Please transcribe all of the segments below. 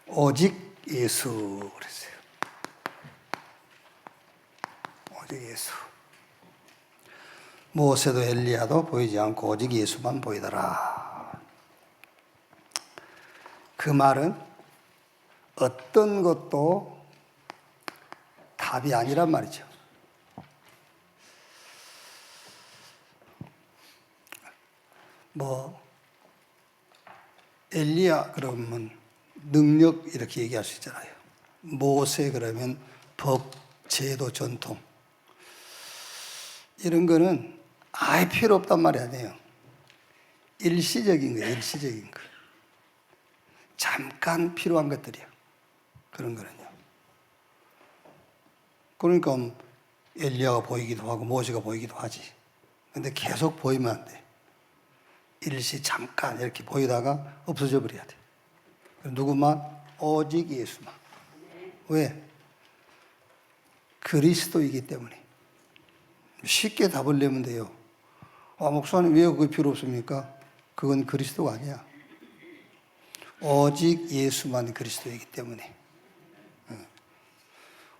오직 예수 그랬어요. 오직 예수. 모세도 엘리야도 보이지 않고 오직 예수만 보이더라. 그 말은 어떤 것도 답이 아니란 말이죠. 엘리야 그러면 능력 이렇게 얘기할 수 있잖아요. 모세 그러면 법, 제도, 전통. 이런 거는 아예 필요 없단 말이 아니에요. 일시적인 거예요, 일시적인 거. 잠깐 필요한 것들이에요. 그런 거는요. 그러니까 엘리야가 보이기도 하고 모세가 보이기도 하지. 근데 계속 보이면 안 돼. 일시 잠깐 이렇게 보이다가 없어져 버려야 돼. 누구만? 오직 예수만. 왜? 그리스도이기 때문에. 쉽게 답을 내면 돼요. 목사님 왜 그게 필요 없습니까? 그건 그리스도가 아니야. 오직 예수만 그리스도이기 때문에.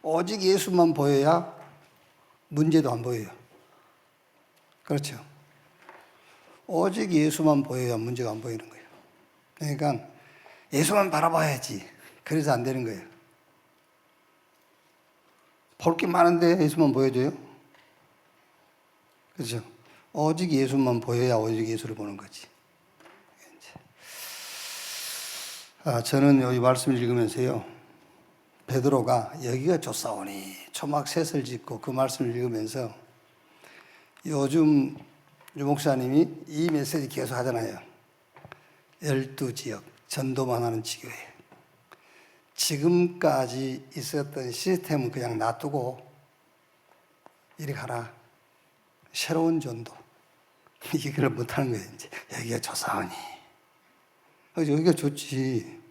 오직 예수만 보여야 문제도 안 보여요. 그렇죠? 오직 예수만 보여야 문제가 안 보이는 거예요. 그러니까 예수만 바라봐야지. 그래서 안 되는 거예요. 볼 게 많은데 예수만 보여줘요? 그렇죠? 오직 예수만 보여야 오직 예수를 보는 거지. 저는 이 말씀을 읽으면서요, 베드로가 여기가 좋사오니 초막 셋을 짓고 그 말씀을 읽으면서 요즘 유 목사님이 이 메시지 계속 하잖아요. 12지역 전도만 하는 지교회. 지금까지 있었던 시스템은 그냥 놔두고 이리 가라. 새로운 전도. 이걸 못하는 거예요. 이제 여기가 좋사오니. 여기가 좋지.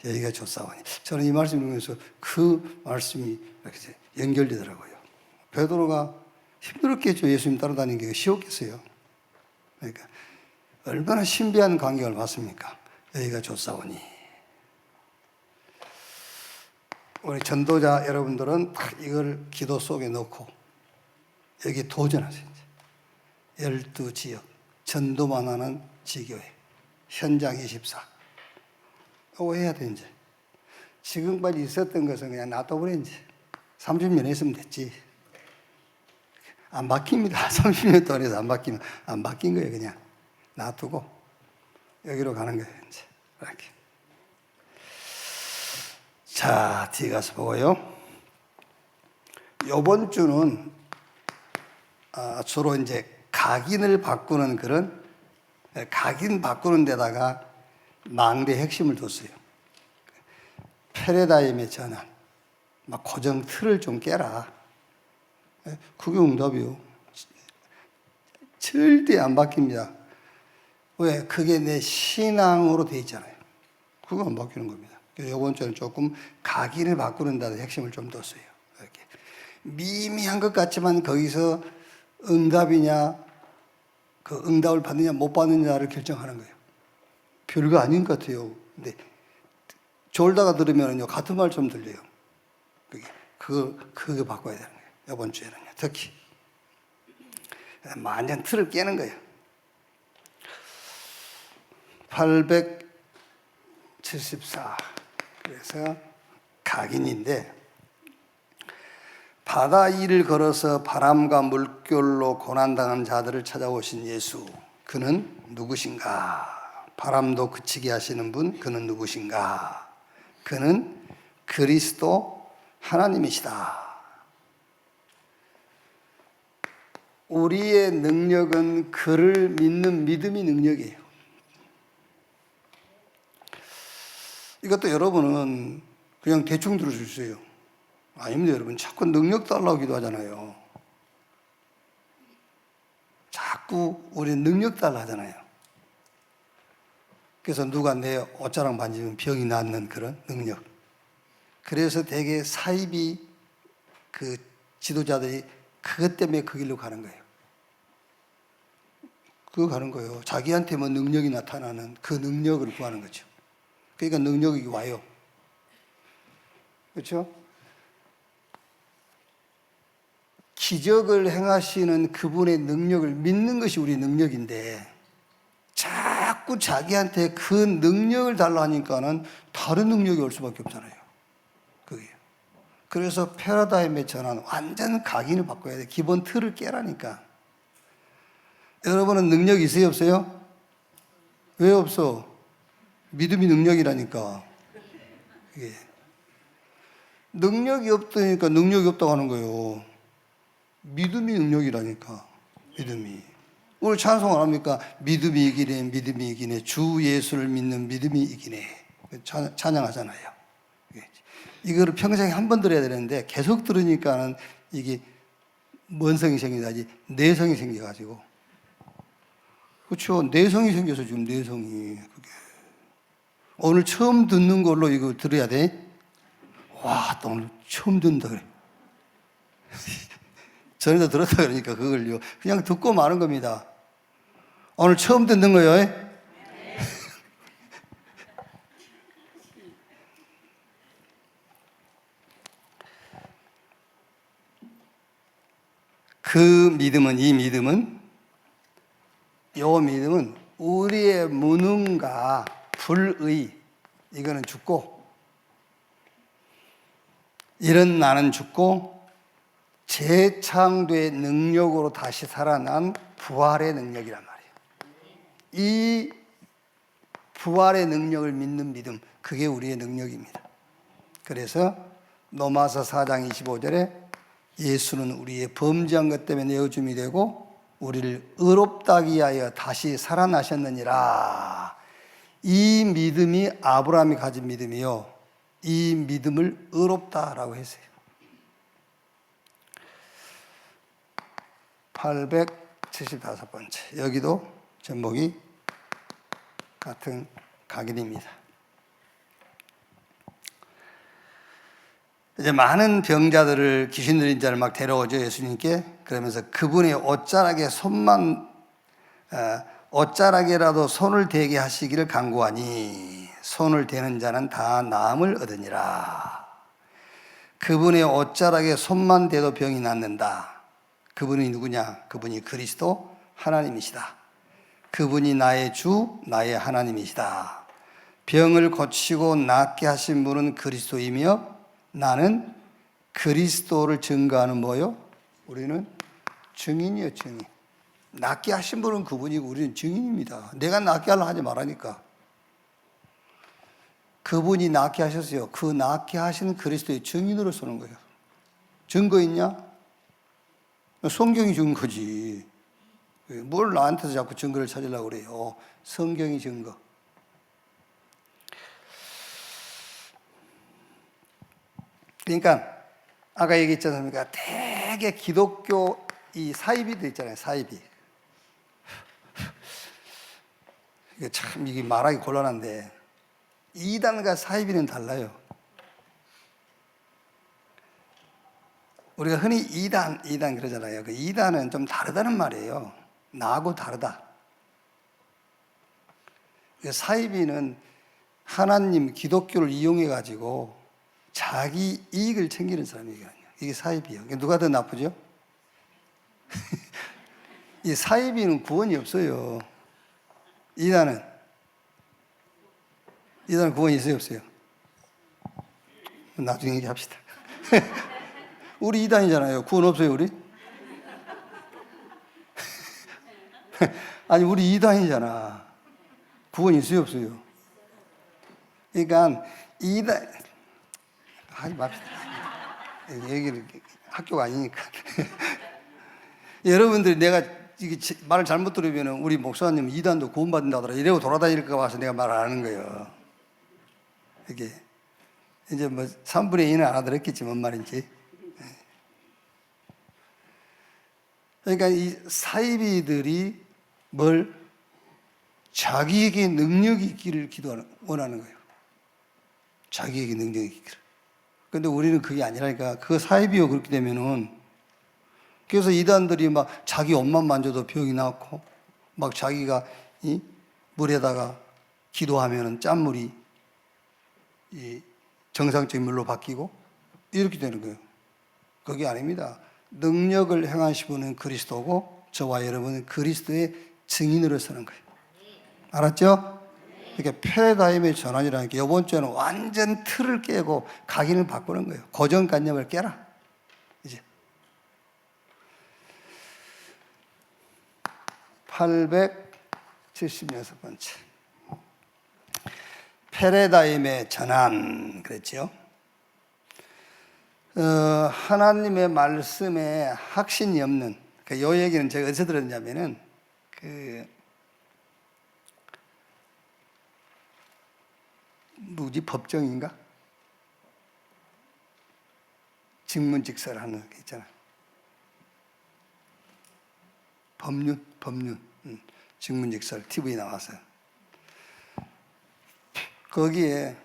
여기가 좋사오니. 저는 이 말씀 읽으면서 그 말씀이 이렇게 연결되더라고요. 베드로가 힘들었겠죠. 예수님 따라다니는 게 쉬웠겠어요. 그러니까 얼마나 신비한 광경을 봤습니까? 여기가 좋사오니. 우리 전도자 여러분들은 딱 이걸 기도 속에 넣고 여기 도전하세요. 12지역 전도만 하는 지교회 현장 24. 이거 해야 돼. 이제 지금까지 있었던 것은 그냥 놔둬버려. 이제 30년 했으면 됐지. 안 바뀝니다. 30년 동안 해서 안 바뀌면 안 바뀐 거예요. 그냥 놔두고 여기로 가는 거예요. 이제 이렇게. 자, 뒤에 가서 보고요. 이번 주는 주로 이제 각인을 바꾸는 그런 각인 바꾸는 데다가 망대 핵심을 뒀어요. 패러다임의 전환, 막 고정 틀을 좀 깨라. 그게 응답이요. 절대 안 바뀝니다. 왜? 그게 내 신앙으로 돼 있잖아요. 그거 안 바뀌는 겁니다. 이번 주는 조금 각인을 바꾸는 데다 핵심을 좀 뒀어요. 이렇게 미미한 것 같지만 거기서 응답이냐, 그 응답을 받느냐 못 받느냐를 결정하는 거예요. 별거 아닌 것 같아요. 근데 졸다가 들으면요 같은 말처럼 들려요. 그거 바꿔야 되는 거예요. 이번 주에는요. 특히 완전 틀을 깨는 거예요. 874. 그래서 각인인데, 바다 위를 걸어서 바람과 물결로 고난당한 자들을 찾아오신 예수, 그는 누구신가? 바람도 그치게 하시는 분, 그는 누구신가? 그는 그리스도 하나님이시다. 우리의 능력은 그를 믿는 믿음이 능력이에요. 이것도 여러분은 그냥 대충 들을 수 있어요. 아닙니다, 여러분. 자꾸 능력 달라고 기도하잖아요. 자꾸 우리 능력 달라 하잖아요. 그래서 누가 내 옷자락 만지면 병이 낫는 그런 능력. 그래서 되게 사이비 그 지도자들이 그것 때문에 그 길로 가는 거예요. 그거 가는 거예요. 자기한테 뭐 능력이 나타나는 그 능력을 구하는 거죠. 그러니까 능력이 와요. 그렇죠? 기적을 행하시는 그분의 능력을 믿는 것이 우리 능력인데 자꾸 자기한테 그 능력을 달라 하니까는 다른 능력이 올 수밖에 없잖아요. 그게. 그래서 패러다임의 전환, 완전 각인을 바꿔야 돼. 기본 틀을 깨라니까. 여러분은 능력이 있어요, 없어요? 왜 없어? 믿음이 능력이라니까. 이게. 능력이 없다니까 능력이 없다고 하는 거예요. 믿음이 능력이라니까. 믿음이. 오늘 찬송 안 합니까? 믿음이 이기네, 믿음이 이기네. 주 예수를 믿는 믿음이 이기네. 찬양하잖아요. 이거를 평생에 한 번 들어야 되는데 계속 들으니까는 이게 뭔성이 생기다지 내성이 생겨가지고. 그렇죠. 내성이 생겨서 지금 내성이. 그게. 오늘 처음 듣는 걸로 이거 들어야 돼. 와, 또 오늘 처음 듣는다 그래. 전에도 들었다 그러니까 그걸요. 그냥 듣고 마는 겁니다. 오늘 처음 듣는 거예요. 그 믿음은, 이 믿음은, 요 믿음은 우리의 무능과 불의, 이거는 죽고, 이런 나는 죽고, 재창조의 능력으로 다시 살아난 부활의 능력이란 말이에요. 이 부활의 능력을 믿는 믿음, 그게 우리의 능력입니다. 그래서 로마서 4장 25절에 예수는 우리의 범죄한 것 때문에 내어줌이 되고 우리를 의롭다기 위하여 다시 살아나셨느니라. 이 믿음이 아브라함이 가진 믿음이요, 이 믿음을 의롭다라고 했어요. 875번째. 여기도 제목이 같은 각인입니다. 이제 많은 병자들을, 귀신 들린 자를 막 데려오죠, 예수님께. 그러면서 그분의 옷자락에라도 손을 대게 하시기를 간구하니 손을 대는 자는 다 나음을 얻으니라. 그분의 옷자락에 손만 대도 병이 낫는다. 그분이 누구냐? 그분이 그리스도 하나님이시다. 그분이 나의 주, 나의 하나님이시다. 병을 고치고 낫게 하신 분은 그리스도이며 나는 그리스도를 증거하는 뭐요? 우리는 증인이요, 증인. 낫게 하신 분은 그분이고 우리는 증인입니다. 내가 낫게 하려고 하지 말라니까. 그분이 낫게 하셨어요. 그 낫게 하시는 그리스도의 증인으로 서는 거예요. 증거 있냐? 성경이 증거지. 뭘 나한테서 자꾸 증거를 찾으려고 그래요. 성경이 증거. 그러니까 아까 얘기했지 않습니까? 되게 기독교 이 사이비들 있잖아요. 사이비. 이게 참 이게 말하기 곤란한데 이단과 사이비는 달라요. 우리가 흔히 이단 그러잖아요. 그 이단은 좀 다르다는 말이에요. 나하고 다르다. 사이비는 하나님 기독교를 이용해 가지고 자기 이익을 챙기는 사람이거든요. 이게 사이비예요. 누가 더 나쁘죠? 이 사이비는 구원이 없어요. 이단은 구원이 있어요, 없어요? 나중에 얘기합시다. 우리 이단이잖아요. 구원 없어요, 우리? 아니, 우리 이단이잖아. 구원 있어요, 없어요? 그러니까 이단 하지 맙시다. 얘기를 학교가 아니니까. 여러분들이 내가 이게 말을 잘못 들으면 우리 목사님 이단도 구원받는다 하더라 이러고 돌아다닐까 봐서 내가 말 안 하는 거예요. 이게 이제 뭐 3분의 2는 알아들었겠지 뭔 말인지. 그러니까 이 사이비들이 뭘 자기에게 능력이 있기를 원하는 거예요. 자기에게 능력이 있기를. 그런데 우리는 그게 아니라니까. 그 사이비요 그렇게 되면은, 그래서 이단들이 막 자기 옷만 만져도 병이 낫고, 막 자기가 이 물에다가 기도하면은 짠물이 이 정상적인 물로 바뀌고 이렇게 되는 거예요. 그게 아닙니다. 능력을 행하신 분은 그리스도고 저와 여러분은 그리스도의 증인으로 서는 거예요. 알았죠? 이렇게 패러다임의 전환이라는 게 이번 주에는 완전 틀을 깨고 각인을 바꾸는 거예요. 고정관념을 깨라. 이제 876번째 패러다임의 전환 그랬죠. 하나님의 말씀에 확신이 없는 요 얘기는 제가 어디서 들었냐면은 법정인가? 직문직설하는 게 있잖아. 법륜, 직문직설 TV에 나와서 거기에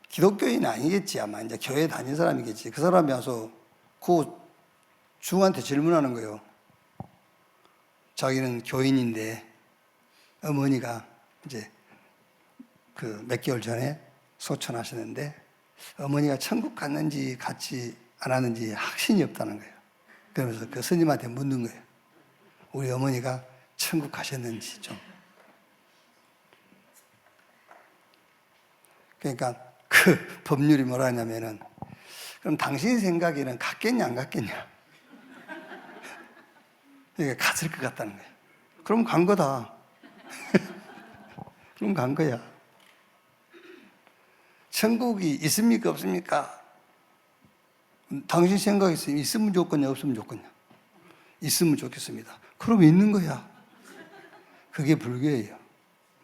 기독교인 아니겠지 아마 이제 교회 다닌 사람이겠지. 그 사람이 와서 그 중한테 질문하는 거예요. 자기는 교인인데 어머니가 이제 그 몇 개월 전에 소천하셨는데 어머니가 천국 갔는지 갔지 않았는지 확신이 없다는 거예요. 그러면서 그 스님한테 묻는 거예요. 우리 어머니가 천국 가셨는지 좀. 그러니까 그 법률이 뭐라 하냐면은 그럼 당신 생각에는 갔겠냐 안 갔겠냐? 이게 갔을 것 같다는 거예요. 그럼 간 거다. 그럼 간 거야. 천국이 있습니까 없습니까? 당신 생각에 있으면 좋겠냐 없으면 좋겠냐? 있으면 좋겠습니다. 그럼 있는 거야. 그게 불교예요.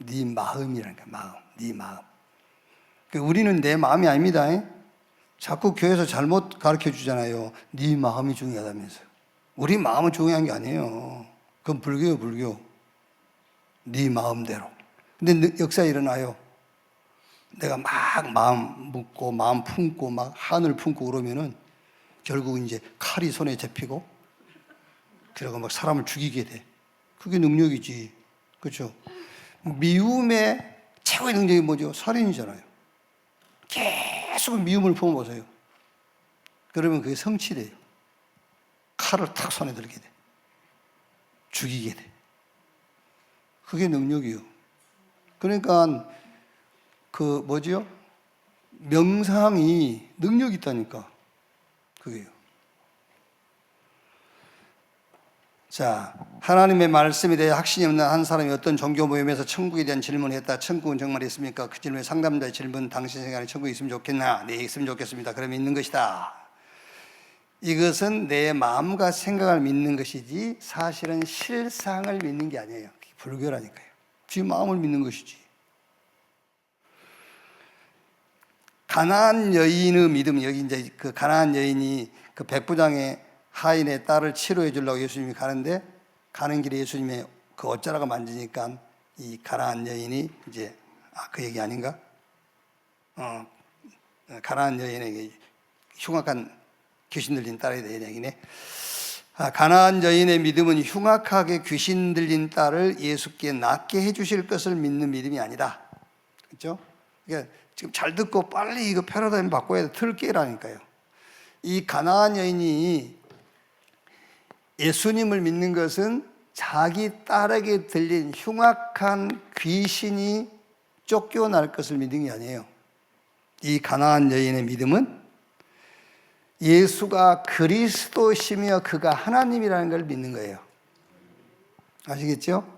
네 마음이라는 거야. 마음. 네 마음. 우리는 내 마음이 아닙니다. 자꾸 교회에서 잘못 가르쳐 주잖아요. 네 마음이 중요하다면서요. 우리 마음은 중요한 게 아니에요. 그건 불교예요, 불교. 네 마음대로. 근데 역사에 일어나요. 내가 막 마음 묻고 마음 품고 막 한을 품고 그러면은 결국 이제 칼이 손에 잡히고 그러고 막 사람을 죽이게 돼. 그게 능력이지. 그렇죠? 미움의 최고의 능력이 뭐죠? 살인이잖아요. 계속 미움을 품어보세요. 그러면 그게 성취돼요. 칼을 탁 손에 들게 돼. 죽이게 돼. 그게 능력이요. 그러니까 그 뭐지요? 명상이 능력이 있다니까. 그게요. 자, 하나님의 말씀에 대해 확신이 없는 한 사람이 어떤 종교 모임에서 천국에 대한 질문을 했다. 천국은 정말 있습니까? 그 질문에 상담자의 질문, 당신 생각에 천국이 있으면 좋겠나? 네, 있으면 좋겠습니다. 그러면 있는 것이다. 이것은 내 마음과 생각을 믿는 것이지 사실은 실상을 믿는 게 아니에요. 불교라니까요. 지 마음을 믿는 것이지. 가나안 여인의 믿음, 여기 이제 그 가나안 여인이 그 백부장의 하인의 딸을 치료해 주려고 예수님이 가는데 가는 길에 예수님의 그 옷자락을 만지니까 이 가나안 여인이 이제 그 얘기 아닌가? 가나안 여인에게 흉악한 귀신 들린 딸에 대한 얘기네. 가나안 여인의 믿음은 흉악하게 귀신 들린 딸을 예수께 낫게 해주실 것을 믿는 믿음이 아니다. 그렇죠? 그러니까 지금 잘 듣고 빨리 이거 패러다임 바꿔야 돼. 틀 깨라니까요. 이 가나안 여인이 예수님을 믿는 것은 자기 딸에게 들린 흉악한 귀신이 쫓겨날 것을 믿는 게 아니에요. 이 가나안 여인의 믿음은 예수가 그리스도시며 그가 하나님이라는 걸 믿는 거예요. 아시겠죠?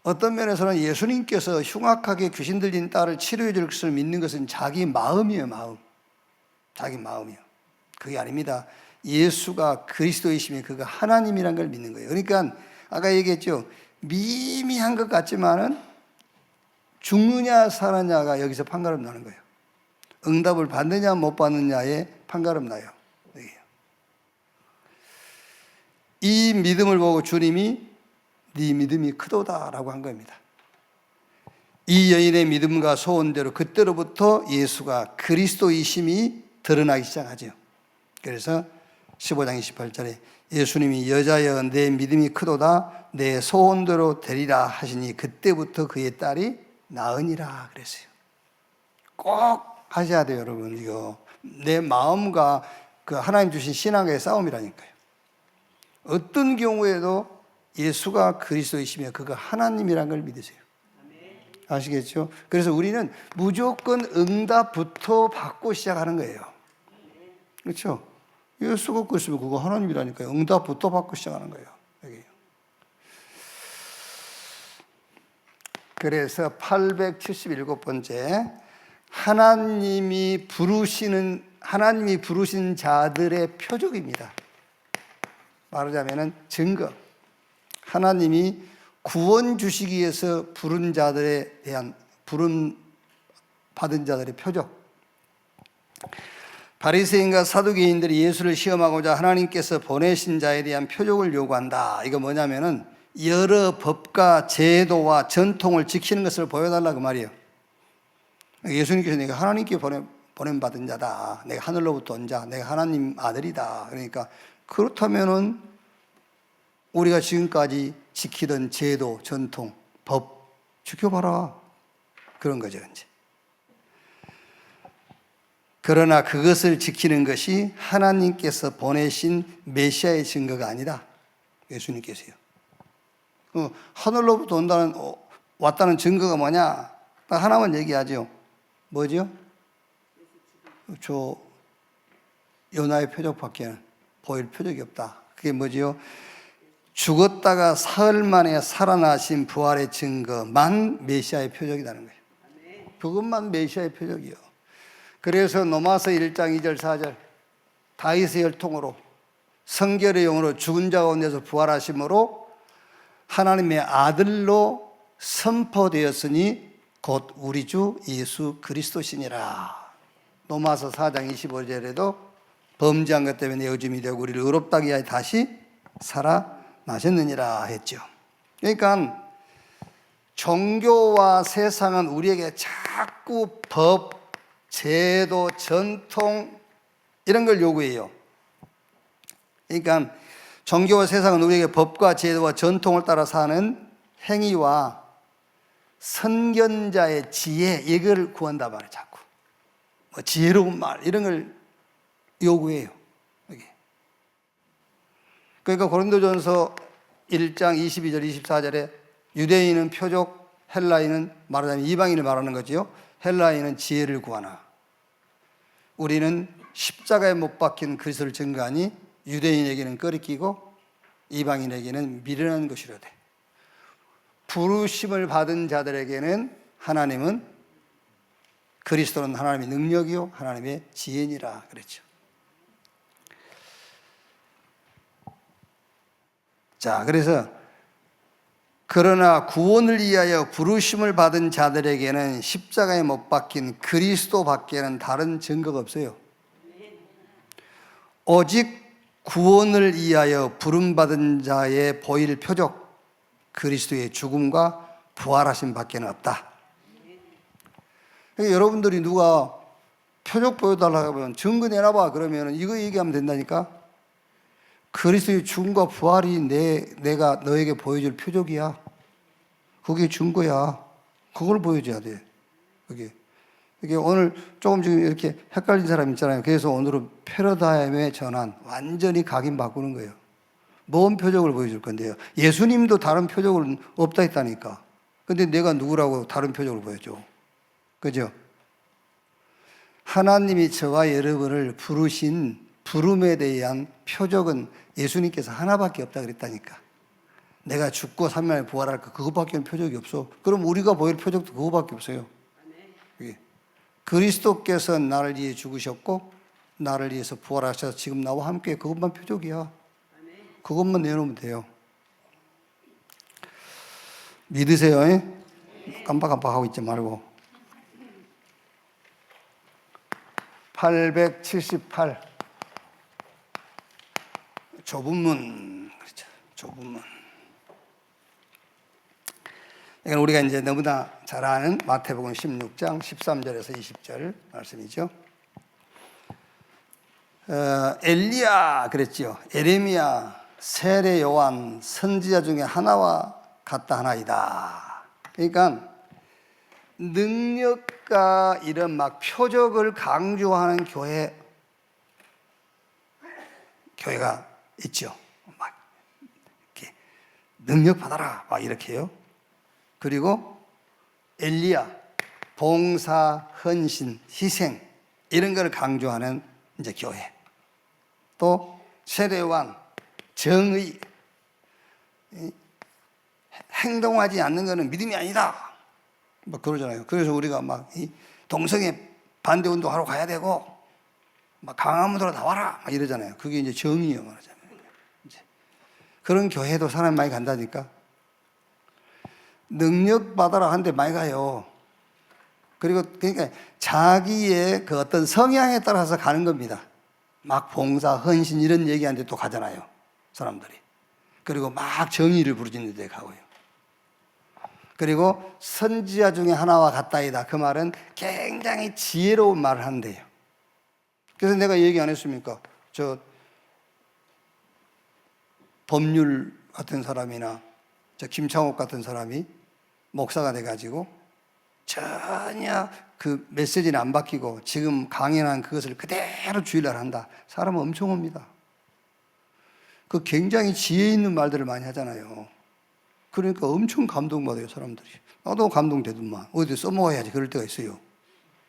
어떤 면에서는 예수님께서 흉악하게 귀신 들린 딸을 치료해 줄 것을 믿는 것은 자기 마음이에요, 마음. 자기 마음이요. 그게 아닙니다. 예수가 그리스도이시며 그가 하나님이라는 걸 믿는 거예요. 그러니까 아까 얘기했죠. 미미한 것 같지만은 죽느냐 사느냐가 여기서 판가름 나는 거예요. 응답을 받느냐 못 받느냐에 판가름 나요. 이 믿음을 보고 주님이 네 믿음이 크도다라고 한 겁니다. 이 여인의 믿음과 소원대로 그때로부터 예수가 그리스도이심이 드러나기 시작하죠. 그래서 15장 28절에 예수님이 여자여 내 믿음이 크도다 내 소원대로 되리라 하시니 그때부터 그의 딸이 나으니라 그랬어요. 꼭 하셔야 돼요, 여러분. 이거 내 마음과 그 하나님 주신 신앙의 싸움이라니까요. 어떤 경우에도 예수가 그리스도이시며 그가 하나님이란 걸 믿으세요. 아시겠죠? 그래서 우리는 무조건 응답부터 받고 시작하는 거예요. 그렇죠? 예수가 그리스도면 그거 하나님이라니까요. 응답부터 받고 시작하는 거예요. 여기. 그래서 877번째 하나님이 부르신 자들의 표적입니다. 말하자면은 증거. 하나님이 구원 주시기 위해서 부른 자들에 대한 받은 자들의 표적. 바리새인과 사두개인들이 예수를 시험하고자 하나님께서 보내신 자에 대한 표적을 요구한다. 이거 뭐냐면은 여러 법과 제도와 전통을 지키는 것을 보여달라 그 말이에요. 예수님께서 내가 하나님께 보냄받은 자다. 내가 하늘로부터 온 자. 내가 하나님 아들이다. 그러니까 그렇다면은 우리가 지금까지 지키던 제도, 전통, 법 지켜봐라. 그런 거죠, 이제. 그러나 그것을 지키는 것이 하나님께서 보내신 메시아의 증거가 아니다. 예수님께서요. 하늘로부터 왔다는 증거가 뭐냐? 딱 하나만 얘기하죠. 뭐죠? 저 요나의 표적밖에 보일 표적이 없다. 그게 뭐지요? 죽었다가 사흘 만에 살아나신 부활의 증거만 메시아의 표적이라는 거예요. 그것만 메시아의 표적이요. 그래서 로마서 1장 2절 4절 다윗의 혈통으로 성결의 영으로 죽은 자 가운데서 부활하심으로 하나님의 아들로 선포되었으니 곧 우리 주 예수 그리스도시니라. 로마서 4장 25절에도 범죄한 것 때문에 내어짐이 되고 우리를 의롭다 하기 위하여 다시 살아나셨느니라 했죠. 그러니까 종교와 세상은 우리에게 자꾸 법, 제도, 전통 이런 걸 요구해요. 그러니까 종교와 세상은 우리에게 법과 제도와 전통을 따라 사는 행위와 선견자의 지혜 이걸 구한단 말이에요. 자꾸 뭐 지혜로운 말 이런 걸 요구해요. 여기. 그러니까 고린도전서 1장 22절 24절에 유대인은 표적, 헬라인은 말하자면 이방인을 말하는 거지요. 헬라인은 지혜를 구하나 우리는 십자가에 못 박힌 그리스도를 증거하니 유대인에게는 꺼리끼고 이방인에게는 미련한 것이로되 부르심을 받은 자들에게는 하나님은 그리스도는 하나님의 능력이요 하나님의 지혜니라 그랬죠. 자, 그래서 그러나 구원을 위하여 부르심을 받은 자들에게는 십자가에 못 박힌 그리스도 밖에는 다른 증거가 없어요. 오직 구원을 위하여 부름받은 자의 보일 표적 그리스도의 죽음과 부활하심 밖에는 없다. 그러니까 여러분들이 누가 표적 보여달라고 하면 증거 내놔봐 그러면 이거 얘기하면 된다니까. 그리스도의 죽음과 부활이 내가 너에게 보여줄 표적이야. 그게 증거야. 그걸 보여줘야 돼. 이게 오늘 조금 지금 이렇게 헷갈린 사람 있잖아요. 그래서 오늘은 패러다임의 전환, 완전히 각인 바꾸는 거예요. 뭔 표적을 보여줄 건데요? 예수님도 다른 표적은 없다 했다니까. 근데 내가 누구라고 다른 표적을 보여줘? 그죠? 하나님이 저와 여러분을 부르신 부름에 대한 표적은 예수님께서 하나밖에 없다 그랬다니까. 내가 죽고 3일 만에 부활할까? 그것밖에 표적이 없어. 그럼 우리가 보일 표적도 그거밖에 없어요. 그리스도께서 나를 위해 죽으셨고 나를 위해서 부활하셔서 지금 나와 함께 그것만 표적이야. 그것만 내놓으면 돼요. 믿으세요. 깜빡깜빡하고 있지 말고. 878 좁은 문. 그렇죠. 좁은 문. 이건 우리가 이제 너무나 잘 아는 마태복음 16장 13절에서 20절 말씀이죠. 엘리야 그랬죠. 에레미야, 세례 요한, 선지자 중에 하나와 같다 하나이다. 그러니까 능력과 이런 막 표적을 강조하는 교회가 있죠. 막 이렇게 능력 받아라 막 이렇게요. 그리고 엘리야, 봉사, 헌신, 희생 이런 걸 강조하는 이제 교회. 또 세례왕, 정의, 행동하지 않는 것은 믿음이 아니다. 뭐 그러잖아요. 그래서 우리가 막 동성애 반대 운동하러 가야 되고 막 강화문으로 나와라 막 이러잖아요. 그게 이제 정의요 말하자면. 이제 그런 교회도 사람이 많이 간다니까. 능력 받아라 하는데 많이 가요. 그리고 그러니까 자기의 그 어떤 성향에 따라서 가는 겁니다. 막 봉사, 헌신 이런 얘기하는데 또 가잖아요. 사람들이. 그리고 막 정의를 부르짖는 데 가고요. 그리고 선지자 중에 하나와 같다이다. 그 말은 굉장히 지혜로운 말을 한대요. 그래서 내가 얘기 안 했습니까? 저 법률 같은 사람이나 저 김창옥 같은 사람이 목사가 돼가지고 전혀 그 메시지는 안 바뀌고 지금 강연한 그것을 그대로 주일날 한다. 사람은 엄청 옵니다. 그 굉장히 지혜 있는 말들을 많이 하잖아요. 그러니까 엄청 감동받아요, 사람들이. 나도 감동되더만. 어디 써먹어야지. 그럴 때가 있어요.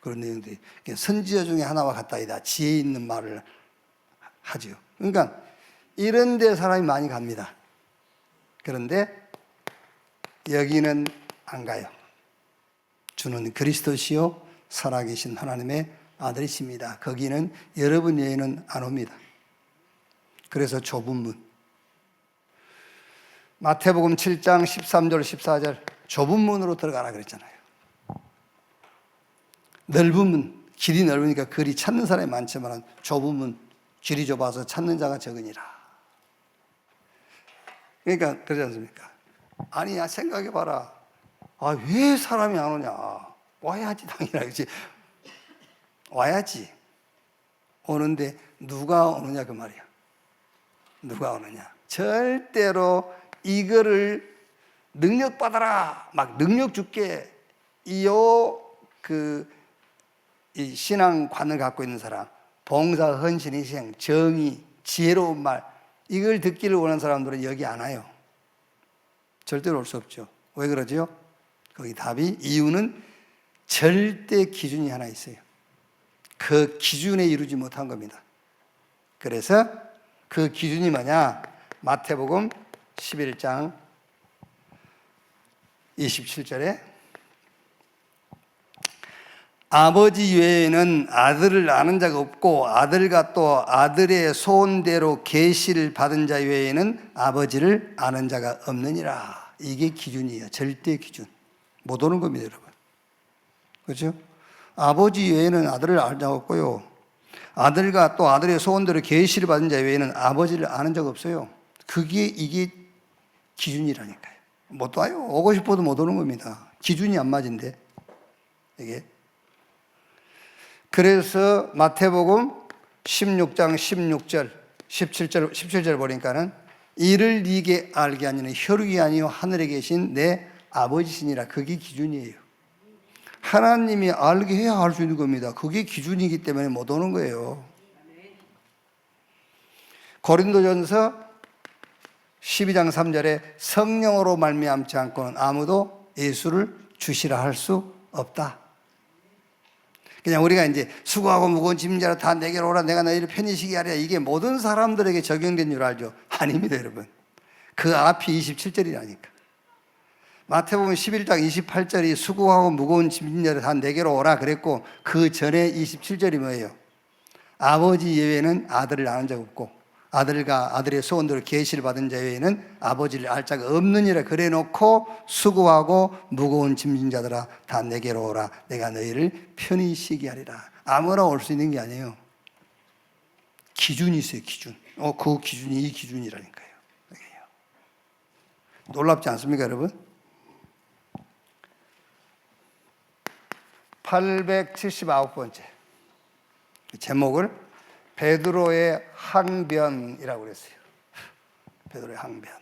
그런 내용들이. 선지자 중에 하나와 같다이다. 지혜 있는 말을 하죠. 그러니까 이런 데 사람이 많이 갑니다. 그런데 여기는 안 가요. 주는 그리스도시요 살아계신 하나님의 아들이십니다. 거기는 여러분 외에는 안 옵니다. 그래서 좁은 문. 마태복음 7장 13절 14절 좁은 문으로 들어가라 그랬잖아요. 넓은 문, 길이 넓으니까 그리 찾는 사람이 많지만 좁은 문, 길이 좁아서 찾는 자가 적으니라. 그러니까 그러지 않습니까? 아니, 생각해봐라. 아, 왜 사람이 안 오냐? 와야지, 당연하지. 와야지. 오는데 누가 오느냐 그 말이야. 누가 오느냐. 절대로 이거를 능력 받아라. 막 능력 줄게. 이 신앙관을 갖고 있는 사람, 봉사, 헌신, 희생, 정의, 지혜로운 말, 이걸 듣기를 원하는 사람들은 여기 안 와요. 절대로 올 수 없죠. 왜 그러죠? 거기 답이, 이유는 절대 기준이 하나 있어요. 그 기준에 이루지 못한 겁니다. 그래서 그 기준이 뭐냐? 마태복음 11장 27절에 아버지 외에는 아들을 아는 자가 없고 아들과 또 아들의 소원대로 계시를 받은 자 외에는 아버지를 아는 자가 없느니라. 이게 기준이에요. 절대 기준. 못 오는 겁니다, 여러분. 그렇죠? 아버지 외에는 아들을 아는 자가 없고요. 아들과 또 아들의 소원대로 계시를 받은 자 외에는 아버지를 아는 자가 없어요. 이게 기준이라니까요. 못 와요. 오고 싶어도 못 오는 겁니다. 기준이 안 맞은데 이게. 그래서 마태복음 16장 16절 17절 보니까는 이를 네게 알게 하니는 혈육이 아니요 하늘에 계신 내 아버지시니라. 그게 기준이에요. 하나님이 알게 해야 알 수 있는 겁니다. 그게 기준이기 때문에 못 오는 거예요. 고린도전서 12장 3절에 성령으로 말미암지 않고는 아무도 예수를 주시라 할 수 없다. 그냥 우리가 이제 수고하고 무거운 짐진 자라 다 내게로 오라 내가 너희를 편히 쉬게 하리라, 이게 모든 사람들에게 적용된 줄 알죠? 아닙니다, 여러분. 그 앞이 27절이라니까. 마태복음 11장 28절이 수고하고 무거운 짐진 자라 다 내게로 오라 그랬고, 그 전에 27절이 뭐예요? 아버지 예외는 아들을 아는 자가 없고 아들과 아들의 소원대로 계시를 받은 자 외에는 아버지를 알 자가 없느니라 그래 놓고 수고하고 무거운 짐진 자들아 다 내게로 오라 내가 너희를 편히 쉬게 하리라. 아무나 올 수 있는 게 아니에요. 기준이 있어요, 기준. 그 기준이 이 기준이라니까요. 놀랍지 않습니까, 여러분? 879번째 제목을 베드로의 항변이라고 그랬어요. 베드로의 항변.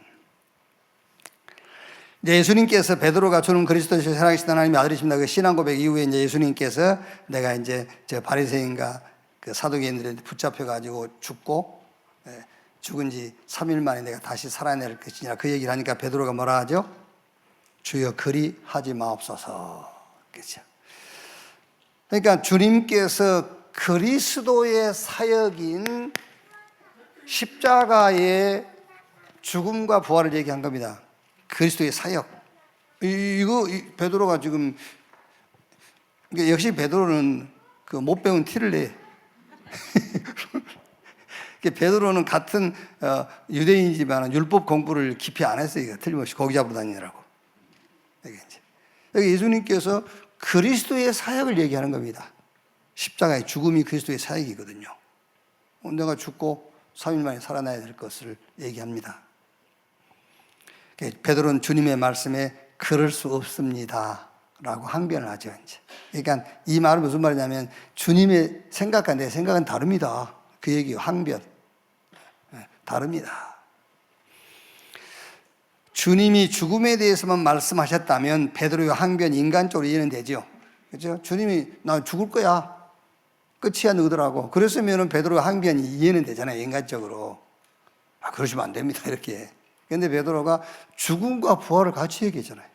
이제 예수님께서 베드로가 주는 그리스도시요 살아계신 하나님의 아들이십니다. 그 신앙 고백 이후에 이제 예수님께서 내가 이제 저 바리새인과 그 사두개인들한테 붙잡혀 가지고 죽고 죽은 지 3일 만에 내가 다시 살아낼 것이냐 그 얘기를 하니까 베드로가 뭐라 하죠? 주여 그리 하지 마옵소서. 그렇죠. 그러니까 주님께서 그리스도의 사역인 십자가의 죽음과 부활을 얘기한 겁니다. 그리스도의 사역. 이거 베드로가 지금 역시 베드로는 그 못 배운 티를 내. 베드로는 같은 유대인이지만 율법 공부를 깊이 안 했어요. 틀림없이 고기 잡으러 다니느라고. 여기 예수님께서 그리스도의 사역을 얘기하는 겁니다. 십자가의 죽음이 그리스도의 사역이거든요. 내가 죽고 3일 만에 살아나야 될 것을 얘기합니다. 베드로는 주님의 말씀에 그럴 수 없습니다 라고 항변을 하죠. 이제. 그러니까 이 말은 무슨 말이냐면 주님의 생각과 내 생각은 다릅니다. 그 얘기요. 항변. 다릅니다. 주님이 죽음에 대해서만 말씀하셨다면 베드로의 항변이 인간적으로 이해는 되죠. 그렇죠? 주님이 나 죽을 거야. 끝이야 너희들하고. 그랬으면 베드로의 항변이 이해는 되잖아요. 인간적으로. 그러시면 안 됩니다. 이렇게. 그런데 베드로가 죽음과 부활을 같이 얘기했잖아요.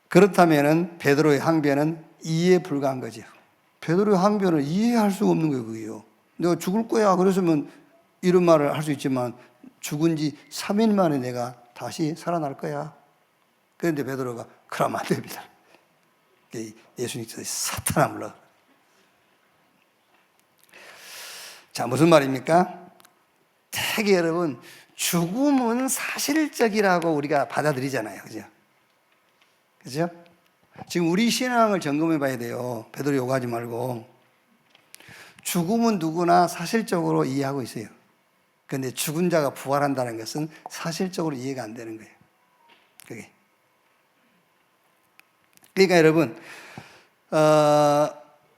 그렇다면 베드로의 항변은 이해에 불과한 거죠. 베드로의 항변을 이해할 수가 없는 거예요. 그게요. 내가 죽을 거야. 그랬으면 이런 말을 할 수 있지만 죽은 지 3일 만에 내가 다시 살아날 거야. 그런데 베드로가 그러면 안 됩니다. 예수님께서 사탄아 물러. 자, 무슨 말입니까? 되게 여러분 죽음은 사실적이라고 우리가 받아들이잖아요. 그죠? 그죠? 지금 우리 신앙을 점검해 봐야 돼요. 베드로 욕하지 말고. 죽음은 누구나 사실적으로 이해하고 있어요. 그런데 죽은 자가 부활한다는 것은 사실적으로 이해가 안 되는 거예요. 그게. 그러니까 여러분,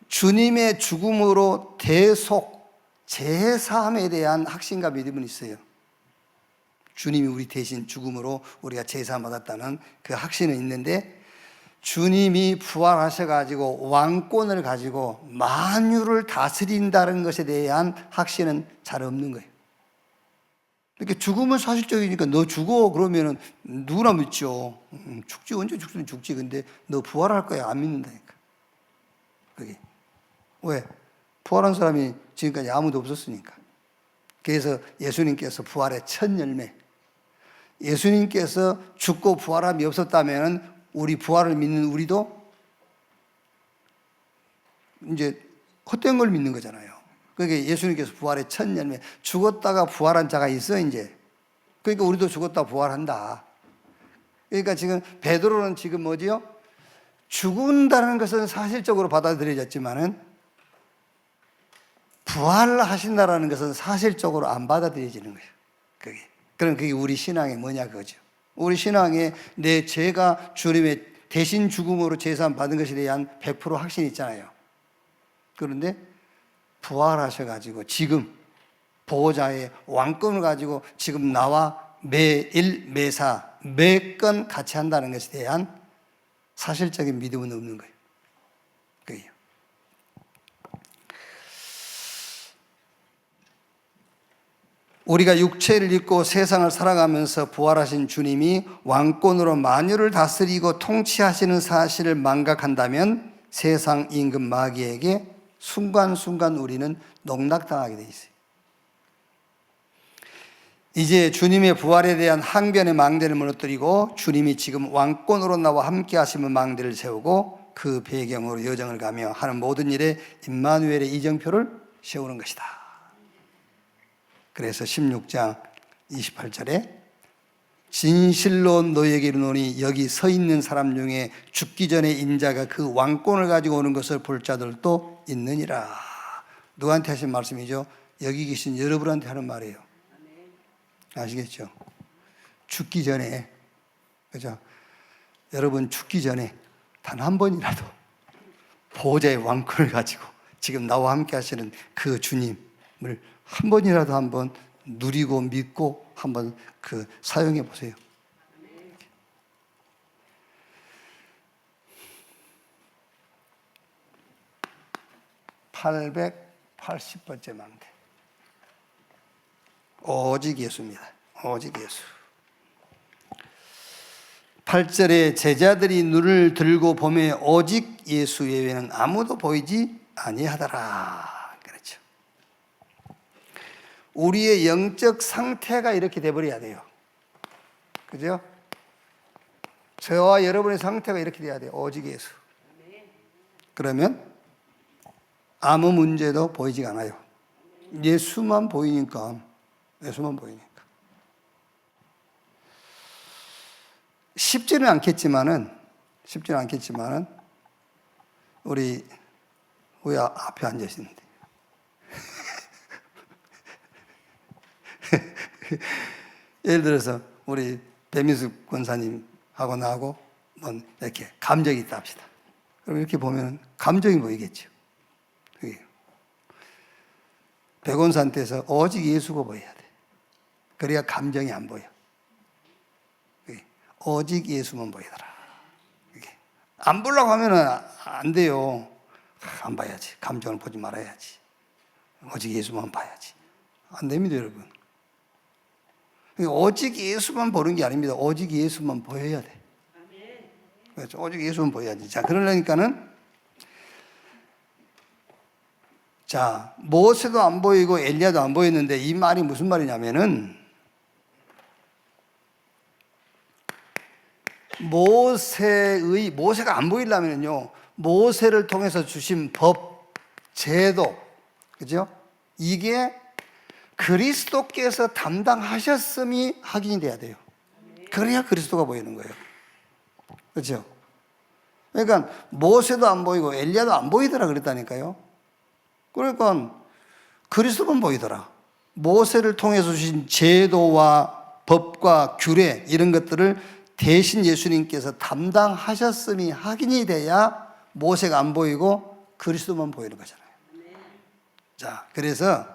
주님의 죽음으로 대속, 제사함에 대한 확신과 믿음은 있어요. 주님이 우리 대신 죽음으로 우리가 제사함 받았다는 그 확신은 있는데 주님이 부활하셔가지고 왕권을 가지고 만유를 다스린다는 것에 대한 확신은 잘 없는 거예요. 그러니까 죽음은 사실적이니까 너 죽어 그러면은 누구나 믿죠. 죽지 언제 죽으면 죽지. 근데 너 부활할 거야 안 믿는다니까. 그게 왜? 부활한 사람이 지금까지 아무도 없었으니까. 그래서 예수님께서 부활의 첫 열매. 예수님께서 죽고 부활함이 없었다면 우리 부활을 믿는 우리도 이제 헛된 걸 믿는 거잖아요. 그러니까 예수님께서 부활의 첫 열매, 죽었다가 부활한 자가 있어 이제. 그러니까 우리도 죽었다 부활한다. 그러니까 지금 베드로는 지금 뭐지요? 죽는다는 것은 사실적으로 받아들여졌지만은 부활하신다라는 것은 사실적으로 안 받아들여지는 거예요. 그게. 그럼 그게 우리 신앙의 뭐냐 그거죠. 우리 신앙에 내 죄가 주님의 대신 죽음으로 제사함 받은 것에 대한 100% 확신이 있잖아요. 그런데 부활하셔가지고 지금 보호자의 왕권을 가지고 지금 나와 매일 매사 매건 같이 한다는 것에 대한 사실적인 믿음은 없는 거예요. 그게요. 우리가 육체를 입고 세상을 살아가면서 부활하신 주님이 왕권으로 만유를 다스리고 통치하시는 사실을 망각한다면 세상 임금 마귀에게 순간순간 우리는 농락당하게 돼 있어요. 이제 주님의 부활에 대한 항변의 망대를 무너뜨리고 주님이 지금 왕권으로 나와 함께 하시는 망대를 세우고 그 배경으로 여정을 가며 하는 모든 일에 임마누엘의 이정표를 세우는 것이다. 그래서 16장 28절에 진실로 너희에게 이르노니 여기 서 있는 사람 중에 죽기 전에 인자가 그 왕권을 가지고 오는 것을 볼 자들도 있느니라. 누구한테 하신 말씀이죠? 여기 계신 여러분한테 하는 말이에요. 아시겠죠? 죽기 전에, 그죠? 여러분 죽기 전에 단 한 번이라도 보호자의 왕권을 가지고 지금 나와 함께 하시는 그 주님을 한 번이라도 한번 누리고 믿고 한번 사용해 보세요. 880번째 망대. 오직 예수입니다. 오직 예수. 8절에 제자들이 눈을 들고 보매 오직 예수 외에는 아무도 보이지 아니하더라. 그렇죠. 우리의 영적 상태가 이렇게 돼버려야 돼요. 그죠? 저와 여러분의 상태가 이렇게 돼야 돼요. 오직 예수. 그러면 아무 문제도 보이지 않아요. 예수만 보이니까. 예수만 보이니까. 쉽지는 않겠지만은 우리 앞에 앉아 있는데 예를 들어서 우리 배민숙 권사님하고 나하고 이렇게 감정이 있다 합시다. 그럼 이렇게 보면 감정이 보이겠죠. 백 권사한테서 오직 예수가 보여야 돼. 그래야 감정이 안 보여. 오직 예수만 보이더라. 안 보려고 하면은 안 돼요. 안 봐야지. 감정을 보지 말아야지. 오직 예수만 봐야지. 안 됩니다, 여러분. 오직 예수만 보는 게 아닙니다. 오직 예수만 보여야 돼. 그렇죠. 오직 예수만 보여야지. 자, 그러려니까는 모세도 안 보이고 엘리야도 안 보였는데 이 말이 무슨 말이냐면은 모세가 안 보이려면요, 모세를 통해서 주신 법, 제도, 그죠? 이게 그리스도께서 담당하셨음이 확인이 돼야 돼요. 그래야 그리스도가 보이는 거예요. 그렇죠? 그러니까 모세도 안 보이고 엘리야도 안 보이더라 그랬다니까요. 그러니까 그리스도만 보이더라. 모세를 통해서 주신 제도와 법과 규례 이런 것들을 대신 예수님께서 담당하셨음이 확인이 돼야 모세가 안 보이고 그리스도만 보이는 거잖아요. 자, 그래서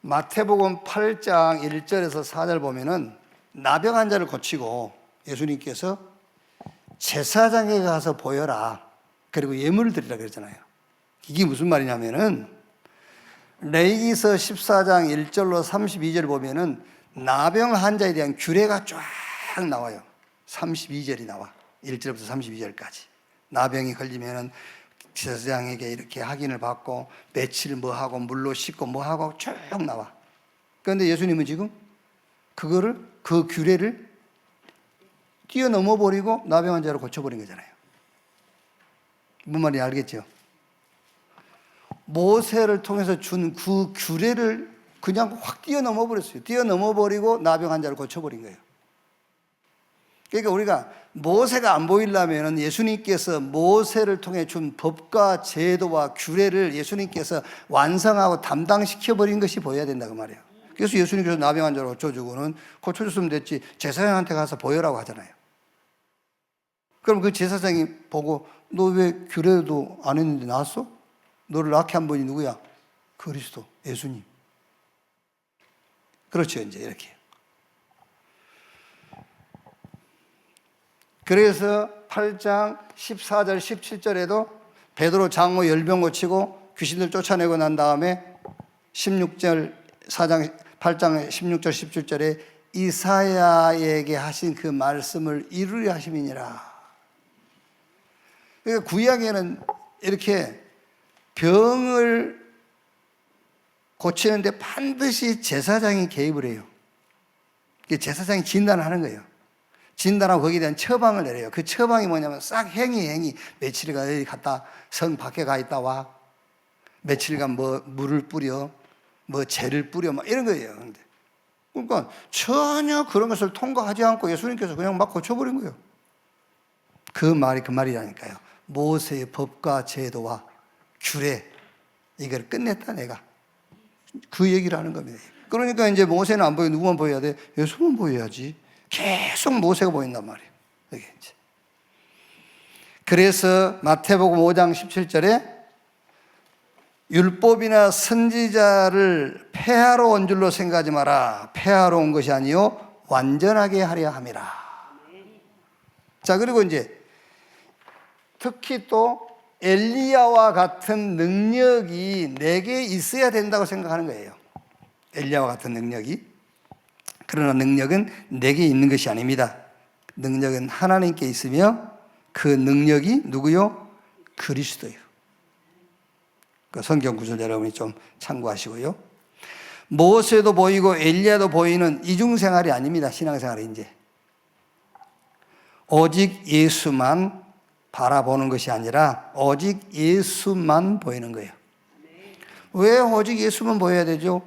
마태복음 8장 1절에서 4절 보면은 나병 환자를 고치고 예수님께서 제사장에 가서 보여라. 그리고 예물을 드리라 그랬잖아요. 이게 무슨 말이냐면은 레위기서 14장 1절로 32절 보면은 나병 환자에 대한 규례가 쫙 나와요. 32절이 나와. 1절부터 32절까지. 나병이 걸리면은 제사장에게 이렇게 확인을 받고 며칠 뭐 하고 물로 씻고 뭐 하고 쭉 나와. 그런데 예수님은 지금 그 규례를 뛰어넘어 버리고 나병 환자를 고쳐버린 거잖아요. 무슨 말인지 알겠죠? 모세를 통해서 준 그 규례를 그냥 확 뛰어넘어 버렸어요. 뛰어넘어 버리고 나병 환자를 고쳐버린 거예요. 그러니까 우리가 모세가 안 보이려면 예수님께서 모세를 통해 준 법과 제도와 규례를 예수님께서 완성하고 담당시켜버린 것이 보여야 된다 그 말이에요. 그래서 예수님께서 나병 환자를 고쳐주고는 고쳐줬으면 됐지 제사장한테 가서 보여라고 하잖아요. 그럼 그 제사장이 보고 너 왜 규례도 안 했는데 나왔어? 너를 낳게 한 분이 누구야? 그리스도, 예수님. 그렇죠, 이제 이렇게. 그래서 8장 14절 17절에도 베드로 장로 열병 고치고 귀신들 쫓아내고 난 다음에 8장 16절 17절에 이사야에게 하신 그 말씀을 이루려 하심이니라. 그러니까 구약에는 이렇게 병을 고치는데 반드시 제사장이 개입을 해요. 제사장이 진단을 하는 거예요. 진단하고 거기에 대한 처방을 내려요. 그 처방이 뭐냐면 싹 행위 며칠간 어디 갔다 성 밖에 가 있다 와, 며칠간 뭐 물을 뿌려, 뭐 재를 뿌려, 막 이런 거예요. 그러니까 전혀 그런 것을 통과하지 않고 예수님께서 그냥 막 고쳐버린 거예요. 그 말이라니까요. 모세의 법과 제도와 규례 이걸 끝냈다 내가. 그 얘기를 하는 겁니다. 그러니까 이제 모세는 안 보여. 누구만 보여야 돼? 예수만 보여야지. 계속 모세가 보인단 말이에요. 여기 이제. 그래서 마태복음 5장 17절에 율법이나 선지자를 폐하러 온 줄로 생각하지 마라. 폐하러 온 것이 아니요 완전하게 하려 함이라. 자, 그리고 이제 특히 또 엘리야와 같은 능력이 내게 있어야 된다고 생각하는 거예요. 엘리야와 같은 능력이. 그러나 능력은 내게 있는 것이 아닙니다. 능력은 하나님께 있으며 그 능력이 누구요? 그리스도예요. 그 성경 구절 여러분이 좀 참고하시고요. 모세도 보이고 엘리야도 보이는 이중생활이 아닙니다. 신앙생활이 이제 오직 예수만 바라보는 것이 아니라 오직 예수만 보이는 거예요. 왜 오직 예수만 보여야 되죠?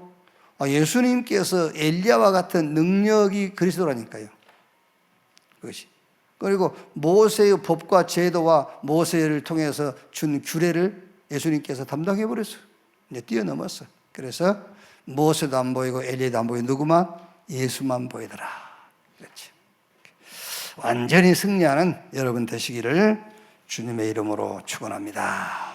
예수님께서 엘리야와 같은 능력이 그리스도라니까요. 그것이. 그리고 모세의 법과 제도와 모세를 통해서 준 규례를 예수님께서 담당해 버렸어요. 이제 뛰어넘었어. 그래서 모세도 안 보이고 엘리야도 안 보이고 누구만? 예수만 보이더라. 그렇지. 완전히 승리하는 여러분 되시기를 주님의 이름으로 축원합니다.